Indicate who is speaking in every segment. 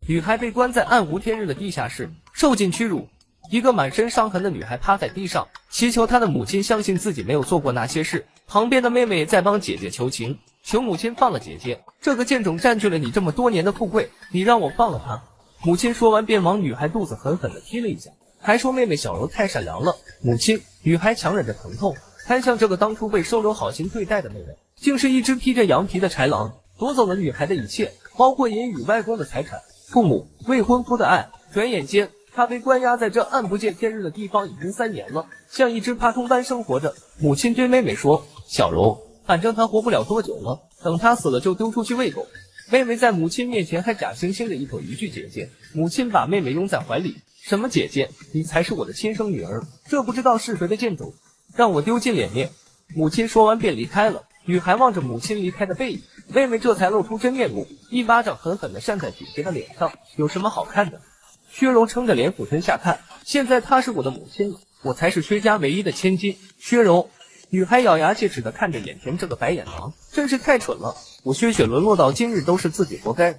Speaker 1: 女孩被关在暗无天日的地下室，受尽屈辱。一个满身伤痕的女孩趴在地上，祈求她的母亲相信自己没有做过那些事。旁边的妹妹也在帮姐姐求情，求母亲放了姐姐。这个贱种占据了你这么多年的富贵，你让我放了她。母亲说完便往女孩肚子狠狠地踢了一下，还说妹妹小柔太善良了。母亲，女孩强忍着疼痛，看向这个当初被收柔好心对待的妹妹，竟是一只披着羊皮的豺狼，夺走了女孩的一切，包括银与外公的财产、父母、未婚夫的爱。转眼间，她被关押在这暗不见天日的地方已经3年了，像一只爬虫般生活着。母亲对妹妹说：“小柔，反正她活不了多久了，等她死了就丢出去喂狗。”妹妹在母亲面前还假惺惺的一口一句姐姐。母亲把妹妹拥在怀里：“什么姐姐？你才是我的亲生女儿！这不知道是谁的贱种，让我丢尽脸面！”母亲说完便离开了。女孩望着母亲离开的背影，妹妹这才露出真面目，一巴掌狠狠地扇在姐姐的脸上。有什么好看的？薛柔撑着脸俯身下看，现在她是我的母亲了，我才是薛家唯一的千金。薛柔，女孩咬牙切齿地看着眼前这个白眼狼，真是太蠢了！我薛雪沦落到今日都是自己活该，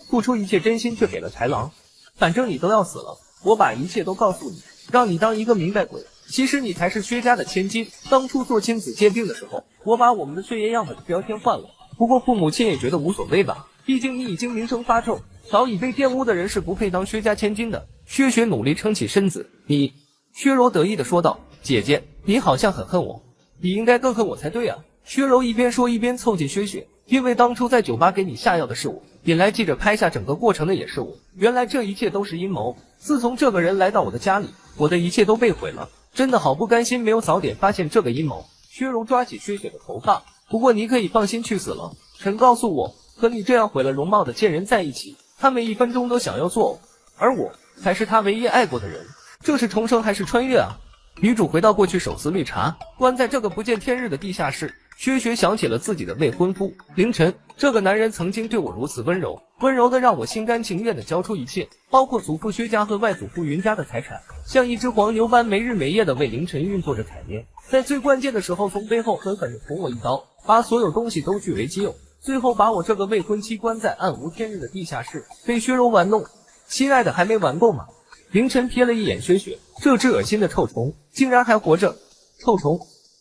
Speaker 1: 付出一切真心却给了豺狼。反正你都要死了，我把一切都告诉你，让你当一个明白鬼。其实你才是薛家的千金。当初做亲子鉴定的时候，我把我们的血液样本的标签换了，不过父母亲也觉得无所谓吧，毕竟你已经名声发臭，早已被玷污的人是不配当薛家千金的。薛雪努力撑起身子，你……薛柔得意地说道：“姐姐，你好像很恨我，你应该更恨我才对啊。”薛柔一边说一边凑近薛雪，因为当初在酒吧给你下药的是我，引来记者拍下整个过程的也是我，原来这一切都是阴谋。自从这个人来到我的家里，我的一切都被毁了，真的好不甘心没有早点发现这个阴谋。薛柔抓起薛雪的头发，不过你可以放心去死了。臣告诉我，和你这样毁了容貌的贱人在一起，他每一分钟都想要做偶，而我才是他唯一爱过的人。这是重生还是穿越啊？女主回到过去手撕绿茶，关在这个不见天日的地下室。薛雪想起了自己的未婚夫凌晨，这个男人曾经对我如此温柔，温柔的让我心甘情愿的交出一切，包括祖父薛家和外祖父云家的财产，像一只黄牛般没日没夜的为凌晨运作着产业，在最关键的时候从背后狠狠的捅我一刀，把所有东西都据为己有，最后把我这个未婚妻关在暗无天日的地下室，被薛柔玩弄。亲爱的，还没玩够吗？凌晨瞥了一眼薛雪，这只恶心的臭虫竟然还活着。臭虫，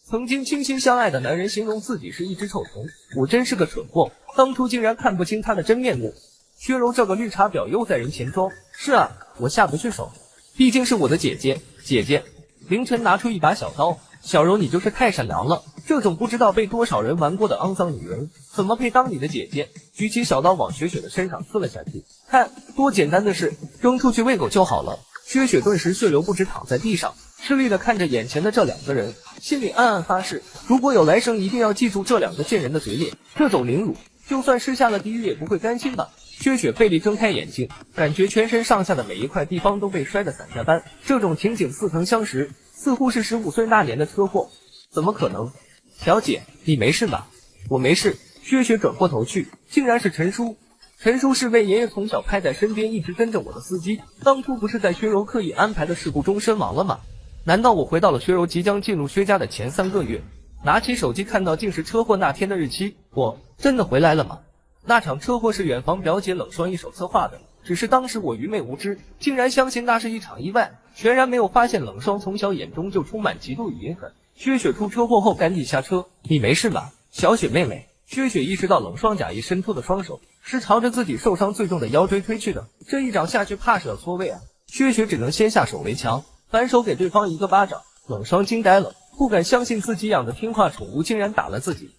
Speaker 1: 曾经倾心相爱的男人形容自己是一只臭虫，我真是个蠢货，当初竟然看不清他的真面目。薛柔这个绿茶婊又在人前装，是啊，我下不去手，毕竟是我的姐姐。姐姐，凌晨拿出一把小刀，小柔你就是太善良了，这种不知道被多少人玩过的肮脏女人，怎么配当你的姐姐？举起小刀往雪雪的身上刺了下去，看多简单的事，扔出去喂狗就好了。薛雪顿时血流不止，躺在地上，吃力的看着眼前的这两个人，心里暗暗发誓，如果有来生一定要记住这两个贱人的嘴脸，这种凌辱，就算是下了地狱也不会甘心吧。薛雪费力睁开眼睛，感觉全身上下的每一块地方都被摔得散架般，这种情景似曾相识，似乎是15岁那年的车祸。怎么可能？小姐，你没事吧？我没事。薛雪转过头去，竟然是陈叔。陈叔是为爷爷从小派在身边一直跟着我的司机，当初不是在薛柔刻意安排的事故中身亡了吗？难道我回到了薛柔即将进入薛家的前3个月？拿起手机看到竟是车祸那天的日期，我真的回来了吗？那场车祸是远房表姐冷霜一手策划的，只是当时我愚昧无知，竟然相信那是一场意外，全然没有发现冷霜从小眼中就充满嫉妒与隐恨。薛雪出车祸后赶紧下车，你没事吧，小雪妹妹？薛雪意识到冷霜假意伸出的双手是朝着自己受伤最重的腰椎推去的，这一掌下去怕是要错位啊！薛雪只能先下手为强，反手给对方一个巴掌。冷霜惊呆了，不敢相信自己养的听话宠物竟然打了自己。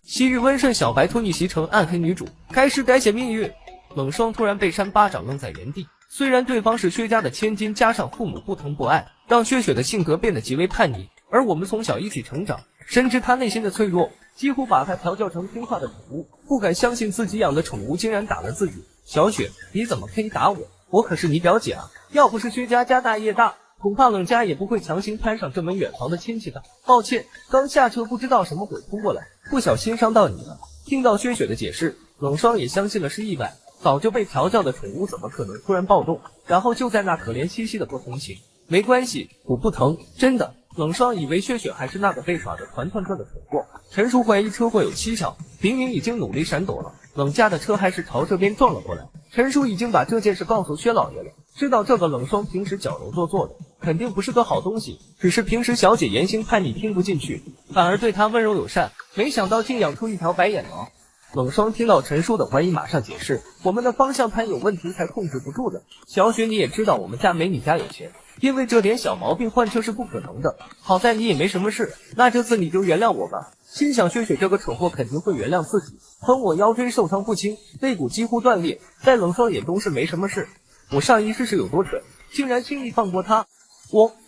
Speaker 1: 昔日温顺小白兔逆袭成暗黑女主，开始改写命运。冷霜突然被扇巴掌，愣在原地。虽然对方是薛家的千金，加上父母不疼不爱，让薛雪的性格变得极为叛逆，而我们从小一起成长，深知她内心的脆弱，几乎把她调教成听话的宠物。不敢相信自己养的宠物竟然打了自己。小雪，你怎么可以打我？我可是你表姐啊！要不是薛家家大业大，恐怕冷家也不会强行攀上这门远房的亲戚的。抱歉，刚下车不知道什么鬼扑过来，不小心伤到你了。听到薛雪的解释，冷霜也相信了是意外，早就被调教的宠物怎么可能突然暴动？然后就在那可怜兮兮的不同情。没关系，我不疼，真的。冷霜以为薛雪还是那个被耍的团团转的蠢货。陈叔怀疑车祸有蹊跷，明明已经努力闪躲了，冷家的车还是朝这边撞了过来。陈叔已经把这件事告诉薛老爷了，知道这个冷霜平时矫揉做作的，肯定不是个好东西，只是平时小姐言行叛逆听不进去，反而对她温柔友善，没想到竟养出一条白眼狼。冷霜听到陈叔的怀疑，马上解释，我们的方向盘有问题才控制不住的。小雪你也知道我们家没你家有钱，因为这点小毛病换车是不可能的，好在你也没什么事，那这次你就原谅我吧。心想薛雪这个蠢货肯定会原谅自己，等我腰椎受伤不轻，肋骨几乎断裂，在冷霜眼中是没什么事。我上一世是有多蠢，竟然轻易放过他。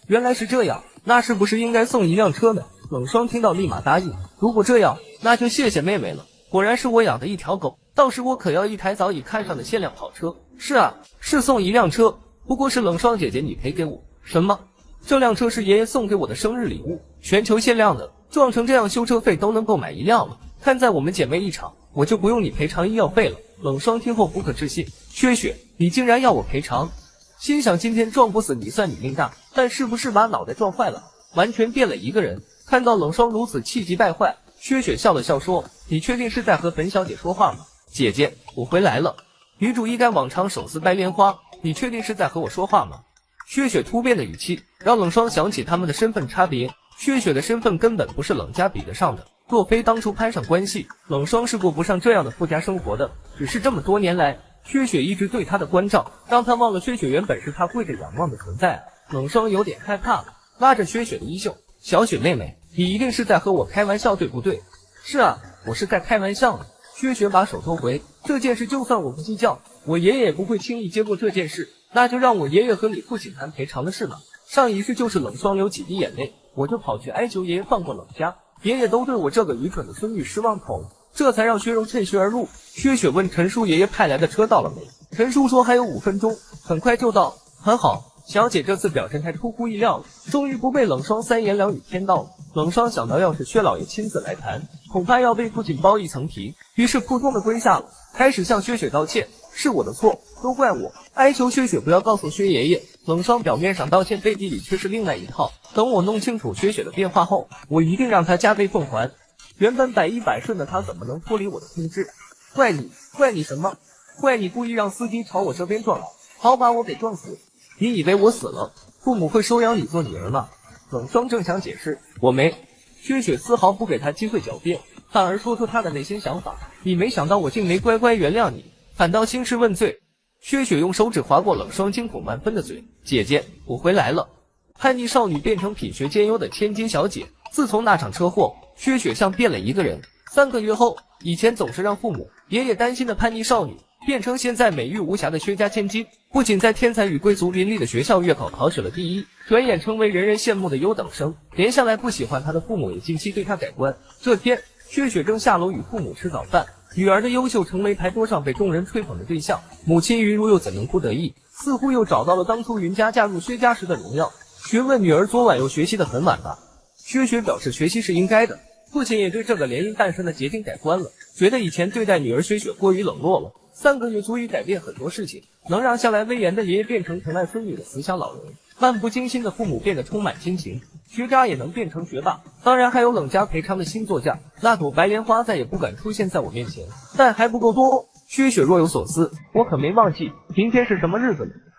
Speaker 1: 原来是这样，那是不是应该送一辆车呢？冷霜听到立马答应，如果这样，那就谢谢妹妹了。果然是我养的一条狗，到时我可要一台早已看上的限量跑车。是啊，是送一辆车，不过是冷霜姐姐你赔给我。什么？这辆车是爷爷送给我的生日礼物，全球限量的，撞成这样修车费都能够买一辆了。看在我们姐妹一场，我就不用你赔偿医药费了。冷霜听后不可置信，薛雪，你竟然要我赔偿？心想今天撞不死你算你命大，但是不是把脑袋撞坏了？完全变了一个人。看到冷霜如此气急败坏，薛雪笑了笑说，你确定是在和本小姐说话吗？姐姐，我回来了。女主一改往常手撕白莲花，你确定是在和我说话吗？薛雪突变的语气让冷霜想起他们的身份差别，薛雪的身份根本不是冷家比得上的，若非当初攀上关系，冷霜是过不上这样的富家生活的。只是这么多年来，薛雪一直对他的关照，让他忘了薛雪原本是他跪着仰望的存在。冷霜有点害怕了，拉着薛雪的衣袖，小雪妹妹，你一定是在和我开玩笑对不对？是啊，我是在开玩笑呢。薛雪把手收回，这件事就算我不计较，我爷爷也不会轻易接过这件事，那就让我爷爷和你父亲谈赔偿的事吧。上一世就是冷霜流几滴眼泪，我就跑去哀求爷爷放过冷家，爷爷都对我这个愚蠢的孙女失望透了，这才让薛荣趁虚而入。薛雪问陈叔爷爷派来的车到了没？陈叔说还有5分钟，很快就到。很好，小姐这次表现太出乎意料了，终于不被冷霜三言两语骗到了。冷霜想到要是薛老爷亲自来谈，恐怕要被父亲剥一层皮，于是扑通的跪下了，开始向薛雪道歉，是我的错，都怪我，哀求薛雪不要告诉薛爷爷。冷霜表面上道歉，背地里却是另外一套，等我弄清楚薛雪的变化后，我一定让她加倍奉还。原本百依百顺的她怎么能脱离我的控制？怪你什么？怪你故意让司机朝我这边撞来，好把我给撞死。你以为我死了，父母会收养你做女儿吗？冷霜正想解释，我没。薛雪丝毫不给他机会狡辩，反而说出他的内心想法。你没想到我竟没乖乖原谅你，反倒兴师问罪。薛雪用手指划过冷霜惊恐万分的嘴，姐姐，我回来了。叛逆少女变成品学兼优的千金小姐，自从那场车祸，薛雪像变了一个人。3个月后，以前总是让父母爷爷担心的叛逆少女，变成现在美玉无瑕的薛家千金，不仅在天才与贵族林立的学校月考考取了第1，转眼成为人人羡慕的优等生，连向来不喜欢她的父母也近期对她改观。这天，薛雪正下楼与父母吃早饭，女儿的优秀成为牌桌上被众人吹捧的对象，母亲云如又怎能不得意？似乎又找到了当初云家嫁入薛家时的荣耀。询问女儿昨晚又学习得很晚吧？薛雪表示学习是应该的，父亲也对这个联姻诞生的结晶改观了，觉得以前对待女儿薛雪过于冷落了。3个月足以改变很多事情，能让向来威严的爷爷变成疼爱孙女的慈祥老人，漫不经心的父母变得充满亲情，学渣也能变成学霸。当然还有冷家陪唱的新作家，那朵白莲花再也不敢出现在我面前。但还不够多，薛雪若有所思，我可没忘记明天是什么日子呢。